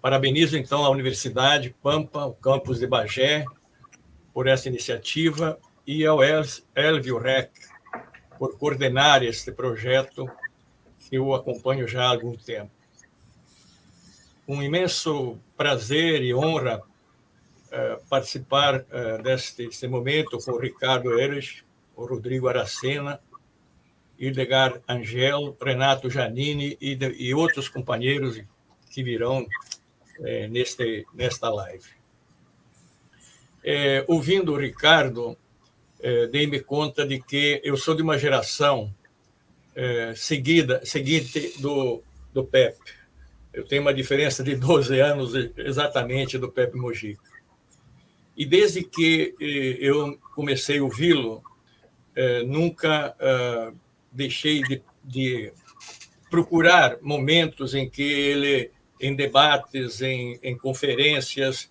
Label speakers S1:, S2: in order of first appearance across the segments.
S1: Parabenizo, então, a Universidade Pampa, o campus de Bagé, por essa iniciativa, e ao Elvio Rec, por coordenar este projeto, que eu acompanho já há algum tempo. Um imenso prazer e honra participar deste momento com o Ricardo Erich, o Rodrigo Aracena, Hildegard Angel, Renato Giannini e outros companheiros que virão nesta live. Ouvindo o Ricardo, dei-me conta de que eu sou de uma geração seguinte do Pepe. Eu tenho uma diferença de 12 anos exatamente do Pepe Mujica. E desde que eu comecei a ouvi-lo, nunca deixei de procurar momentos em que ele, em debates, em conferências,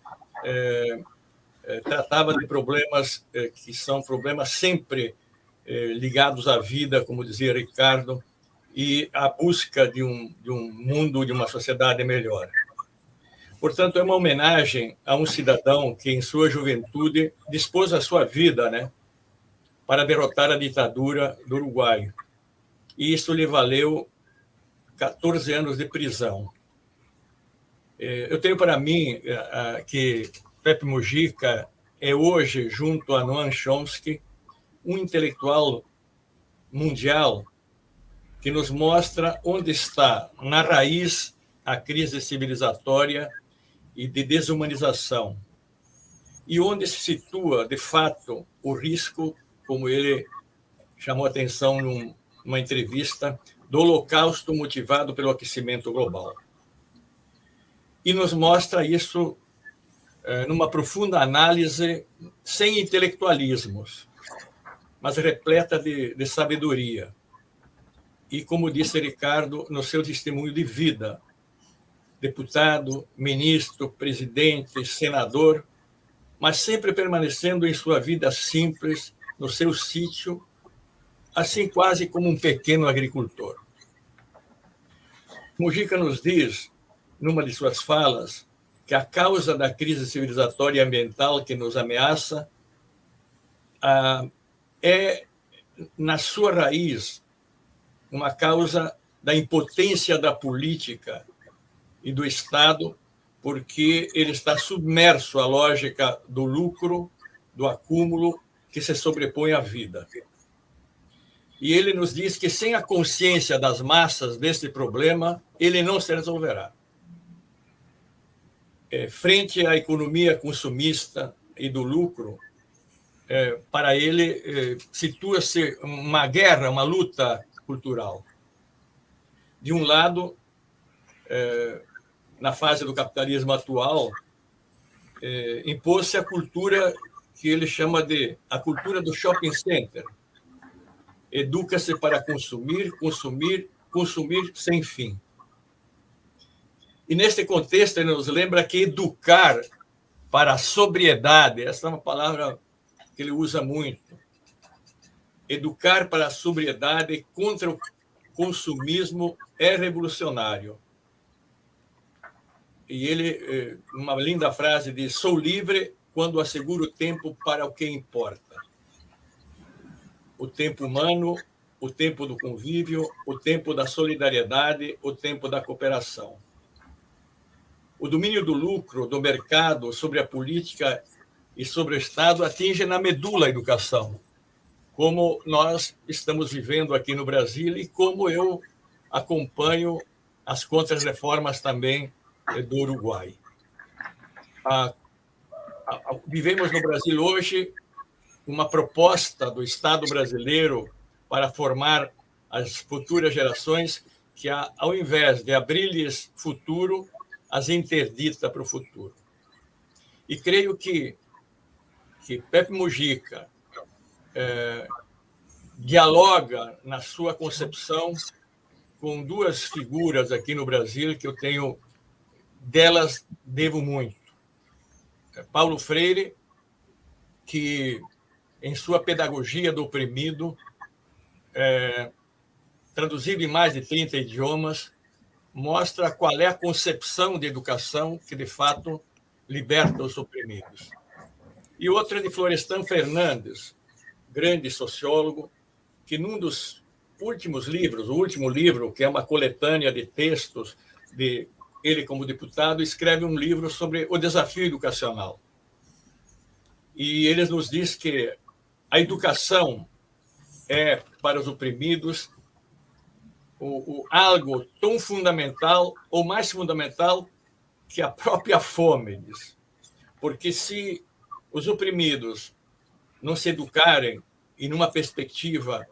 S1: tratava de problemas que são problemas sempre ligados à vida, como dizia Ricardo, e à busca de um mundo, de uma sociedade melhor. Portanto, é uma homenagem a um cidadão que, em sua juventude, dispôs a sua vida, né, para derrotar a ditadura do Uruguai. E isso lhe valeu 14 anos de prisão. Eu tenho para mim que Pepe Mujica é hoje, junto a Noam Chomsky, um intelectual mundial que nos mostra onde está, na raiz, a crise civilizatória e de desumanização, e onde se situa, de fato, o risco, como ele chamou a atenção numa entrevista, do holocausto motivado pelo aquecimento global. E nos mostra isso numa profunda análise, sem intelectualismos, mas repleta de sabedoria. E, como disse Ricardo, no seu testemunho de vida, deputado, ministro, presidente, senador, mas sempre permanecendo em sua vida simples, no seu sítio, assim quase como um pequeno agricultor. Mujica nos diz, numa de suas falas, que a causa da crise civilizatória e ambiental que nos ameaça é, na sua raiz, uma causa da impotência da política e do Estado, porque ele está submerso à lógica do lucro, do acúmulo, que se sobrepõe à vida. E ele nos diz que, sem a consciência das massas desse problema, ele não se resolverá. Frente à economia consumista e do lucro, para ele, situa-se uma guerra, uma luta cultural. De um lado, na fase do capitalismo atual, impôs-se a cultura que ele chama de a cultura do shopping center. Educa-se para consumir, consumir, consumir sem fim. E, nesse contexto, ele nos lembra que educar para a sobriedade, essa é uma palavra que ele usa muito, educar para a sobriedade contra o consumismo é revolucionário. E ele, uma linda frase, diz: sou livre quando asseguro tempo para o que importa. O tempo humano, o tempo do convívio, o tempo da solidariedade, o tempo da cooperação. O domínio do lucro, do mercado, sobre a política e sobre o Estado atinge na medula a educação, como nós estamos vivendo aqui no Brasil e como eu acompanho as contrarreformas também do Uruguai. Vivemos no Brasil hoje uma proposta do Estado brasileiro para formar as futuras gerações que, ao invés de abrir-lhes futuro, as interdita para o futuro. E creio que Pepe Mujica dialoga na sua concepção com duas figuras aqui no Brasil que eu tenho, delas devo muito. Paulo Freire, que em sua Pedagogia do Oprimido, traduzido em mais de 30 idiomas, mostra qual é a concepção de educação que, de fato, liberta os oprimidos. E outra é de Florestan Fernandes, grande sociólogo, que num dos últimos livros, o último livro, que é uma coletânea de textos de ele como deputado, escreve um livro sobre o desafio educacional. E ele nos diz que a educação é, para os oprimidos, algo tão fundamental, ou mais fundamental, que a própria fome. Diz. Porque se os oprimidos não se educarem e numa perspectiva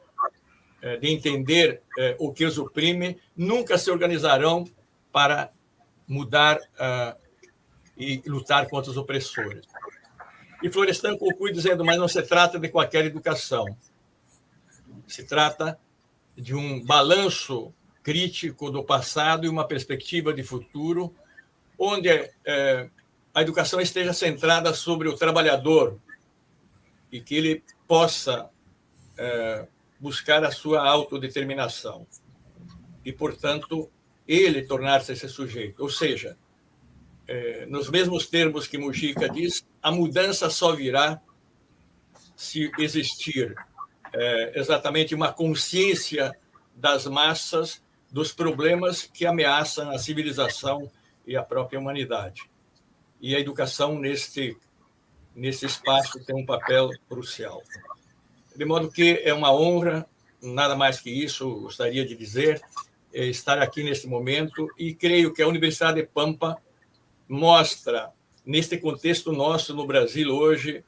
S1: de entender o que os oprime, nunca se organizarão para mudar e lutar contra os opressores. E Florestan conclui dizendo, mas não se trata de qualquer educação. Se trata de um balanço crítico do passado e uma perspectiva de futuro, onde a educação esteja centrada sobre o trabalhador e que ele possa buscar a sua autodeterminação e, portanto, ele tornar-se esse sujeito. Ou seja, nos mesmos termos que Mujica diz, a mudança só virá se existir exatamente uma consciência das massas dos problemas que ameaçam a civilização e a própria humanidade. E a educação, nesse espaço, tem um papel crucial. De modo que é uma honra, nada mais que isso, gostaria de dizer, estar aqui neste momento, e creio que a Universidade de Pampa mostra, neste contexto nosso no Brasil hoje,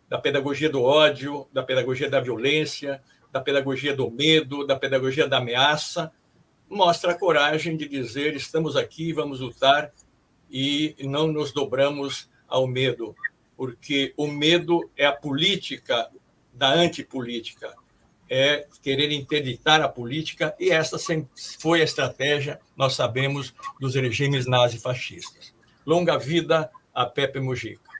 S1: da pedagogia do ódio, da pedagogia da violência, da pedagogia do medo, da pedagogia da ameaça, mostra a coragem de dizer estamos aqui, vamos lutar e não nos dobramos ao medo, porque o medo é a política da antipolítica, é querer interditar a política, e essa sempre foi a estratégia, nós sabemos, dos regimes nazifascistas. Longa vida a Pepe Mujica.